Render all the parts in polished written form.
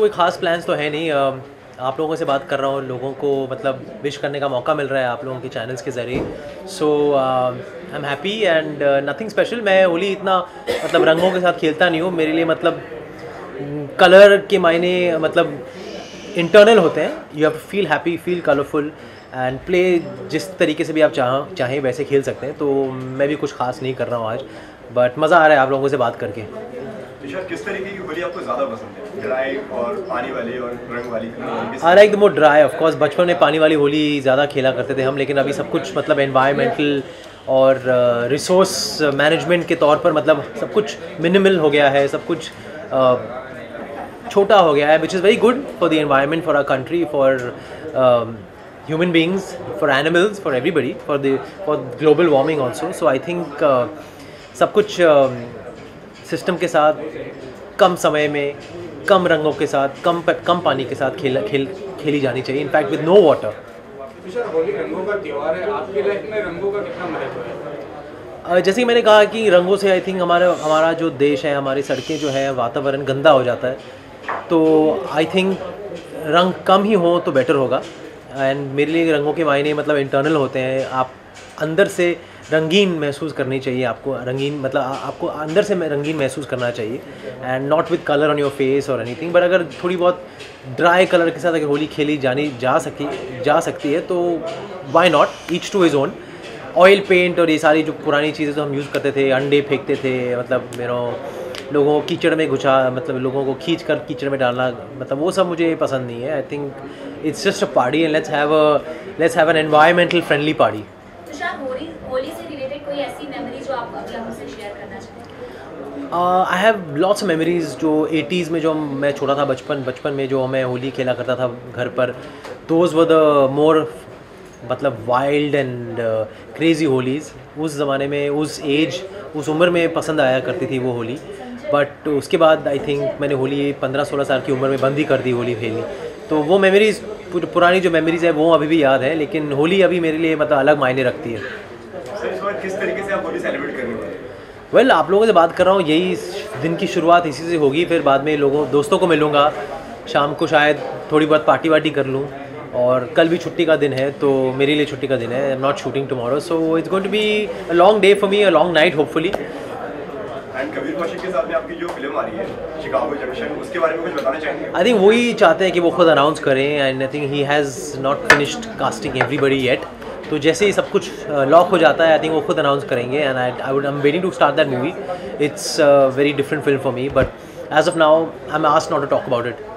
कोई ख़ास प्लान्स तो है नहीं। आप लोगों से बात कर रहा हूँ, लोगों को मतलब विश करने का मौका मिल रहा है आप लोगों के चैनल्स के ज़रिए। So I am happy and nothing special. मैं होली इतना मतलब रंगों के साथ खेलता नहीं हूँ। मेरे लिए मतलब कलर के मायने मतलब इंटरनल होते हैं। You have to feel happy, feel colourful and play. जिस तरीके से भी आप चाहें वैसे खेल सकते हैं। तो मैं भी कुछ खास नहीं कर रहा हूँ आज, बट मज़ा आ रहा है आप लोगों से बात करके। तुषार, किस तरीके की होली आपको ज़्यादा पसंद है? ड्राई और पानी वाली और रंग वाली? I like the more dry. Of course बचपन में पानी वाली होली ज़्यादा खेला करते थे हम, लेकिन अभी सब कुछ मतलब एनवायरमेंटल और रिसोर्स मैनेजमेंट के तौर पर मतलब सब कुछ मिनिमल हो गया है, सब कुछ छोटा हो गया है, which is very good for the environment, for our country, for human beings, for animals, for everybody, for global warming also. So I think सब कुछ सिस्टम के साथ कम समय में कम रंगों के साथ कम पानी के साथ खेली जानी चाहिए, in fact with no water. Holi रंगों का त्यौहार है, आपकी लाइफ में रंगों का कितना महत्व है? जैसे कि मैंने कहा कि रंगों से आई थिंक हमारा जो देश है, हमारी सड़कें जो है, वातावरण गंदा हो जाता है। तो आई थिंक रंग कम ही हो तो बेटर होगा। एंड मेरे लिए रंगों के मायने मतलब इंटरनल होते हैं। आप अंदर से रंगीन महसूस करनी चाहिए, आपको रंगीन मतलब आपको अंदर से रंगीन महसूस करना चाहिए, and not with colour on your face और एनीथिंग। बट अगर थोड़ी बहुत ड्राई कलर के साथ अगर होली खेली जा सकती है तो why not, each to his own. Oil paint और ये सारी जो पुरानी चीज़ें तो हम यूज़ करते थे, अंडे फेंकते थे, मतलब लोगों को कीचड़ में मतलब लोगों को खींच कर कीचड़ में डालना, मतलब वो सब मुझे पसंद नहीं है। I think it's just a party and let's have an environmental friendly party. Tushar, Holi से रिलेटेड कोई ऐसी मेमोरी जो आप अभी हमसे शेयर करना चाहें? I have lots of memories. जो 80s में जो मैं छोटा था, बचपन में जो मैं होली खेला करता था घर पर, दोज वर द मोर मतलब वाइल्ड एंड क्रेज़ी होलीज़। उस ज़माने में, उस उम्र में पसंद आया करती थी वो होली। बट उसके बाद आई थिंक मैंने होली 15-16 साल की उम्र में बंद ही कर दी होली खेलनी। तो वो मेमोरीज़, पुरानी जो मेमोरीज़ है वो अभी भी याद है, लेकिन होली अभी मेरे लिए मतलब अलग मायने रखती है। सर, इस बार किस तरीके से आप होली सेलिब्रेट करने वाले हैं? वेल, आप लोगों से बात कर रहा हूँ, यही दिन की शुरुआत इसी से होगी। फिर बाद में दोस्तों को मिलूँगा, शाम को शायद थोड़ी बहुत पार्टी वार्टी कर लूँ। और कल भी छुट्टी का दिन है, तो मेरे लिए छुट्टी का दिन है। I am not shooting tomorrow, so it's going to be a long day for me, a long night hopefully. And Kabir Kaushik के साथ में आपकी जो फिल्म आ रही है शिकागो जंक्शन, उसके बारे में कुछ बताना चाहेंगे? आई थिंक वही चाहते हैं कि वो खुद अनाउंस करें, and I think he has not finished casting everybody yet. तो जैसे ही सब कुछ लॉक हो जाता है, आई थिंक वो खुद अनाउंस करेंगे, and I am waiting to start that movie. It's very different film for me, but as of now I am asked not to talk about it.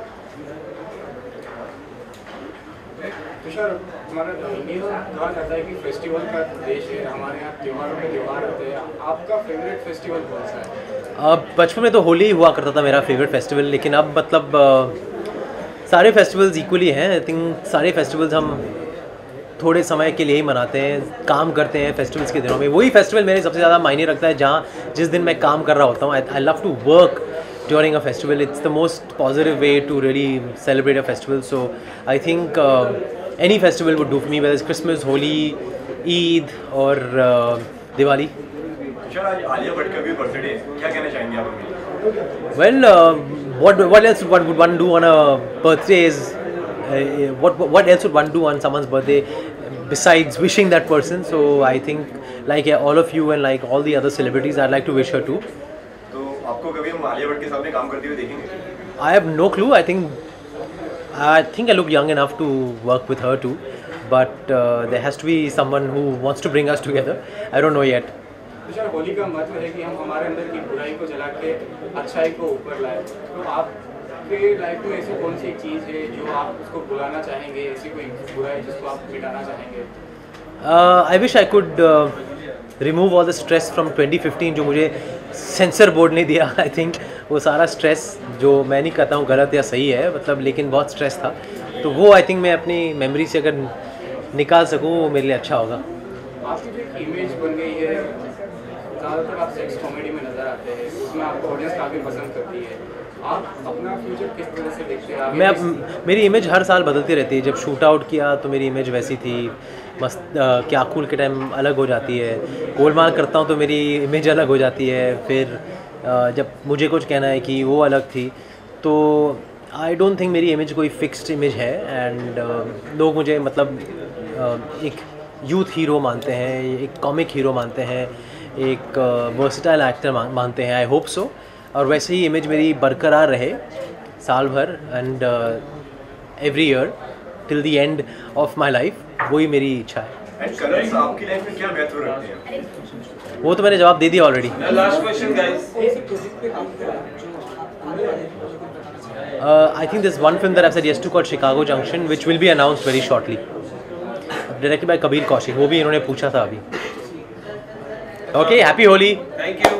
Tushar, हमारा इंडिया कहा जाता है कि फेस्टिवल का देश है, हमारे यहाँ त्योहारों के त्यौहार होते हैं। आपका फेवरेट फेस्टिवल कौन सा है? बचपन में तो होली हुआ करता था मेरा फेवरेट फेस्टिवल, लेकिन अब मतलब सारे फेस्टिवल्स इक्वली हैं। आई थिंक सारे फेस्टिवल्स हम थोड़े समय के लिए ही मनाते हैं, काम करते हैं फेस्टिवल्स के दिनों में। वही फेस्टिवल मेरे सबसे ज़्यादा मायने रखता है जिस दिन मैं काम कर रहा होता हूँ। I love to work during a festival. It's the most positive way to really celebrate a festival. So I think any festival would do for me, whether it's Christmas, Holi, Eid or Diwali. Tushar, आज आलिया भट्ट का भी birthday है, क्या कहना चाहेंगे आप हमें? Well, what else would one do on a birthday is what else would one do on someone's birthday besides wishing that person? So I think like all of you and like all the other celebrities, I'd like to wish her too. आपको कभी हम आलिया भट्ट के सामने काम करते हुए देखेंगे? I have no clue. I think I look young enough to work with her too, but there has to be someone who wants to bring us together. I don't know yet. Tushar, Holi का मतलब है कि हम हमारे अंदर की बुराई को जला के अच्छाई को ऊपर लाए। तो आपके लाइफ में ऐसी कौन सी चीज़ है जो आप उसको भुलाना चाहेंगे, ऐसी कोई बुराई जिसको आप मिटाना चाहेंगे? I wish I could remove all the stress from 2015 जो मुझे सेंसर बोर्ड ने दिया। आई थिंक वो सारा स्ट्रेस, जो मैं नहीं कहता हूँ गलत या सही है मतलब, लेकिन बहुत स्ट्रेस था, तो वो आई थिंक मैं अपनी मेमोरी से अगर निकाल सकूँ वो मेरे लिए अच्छा होगा। आपकी जो एक इमेज बन गई है, ज़्यादातर आप सेक्स कॉमेडी में नज़र आते हैं, उसमें आपको ऑडियंस काफ़ी पसंद करती है। आप अपना फ्यूचर किस तरह से देखते हैं? मेरी इमेज हर साल बदलती रहती है। जब शूट आउट किया तो मेरी इमेज वैसी थी, मस्त क्या कूल के टाइम अलग हो जाती है, गोलमाल करता हूँ तो मेरी इमेज अलग हो जाती है, फिर जब मुझे कुछ कहना है कि वो अलग थी। तो आई डोंट थिंक मेरी इमेज कोई फिक्स्ड इमेज है एंड लोग मुझे मतलब एक यूथ हीरो मानते हैं, एक कॉमिक हीरो मानते हैं, एक वर्सेटाइल एक्टर मानते हैं। आई होप सो, और वैसे ही इमेज मेरी बरकरार रहे साल भर and every year till the end of my life, वही मेरी इच्छा है। एंड कलर्स आपकी लाइफ में क्या महत्व रखते हैं? वो तो मैंने जवाब दे दिया already. Last question guys. I think there's one film that I've said yes to called Chicago Junction, which will be announced very shortly. Directed by Kabir Kaushik. वो भी इन्होंने पूछा था अभी। Okay, happy Holi. Thank you.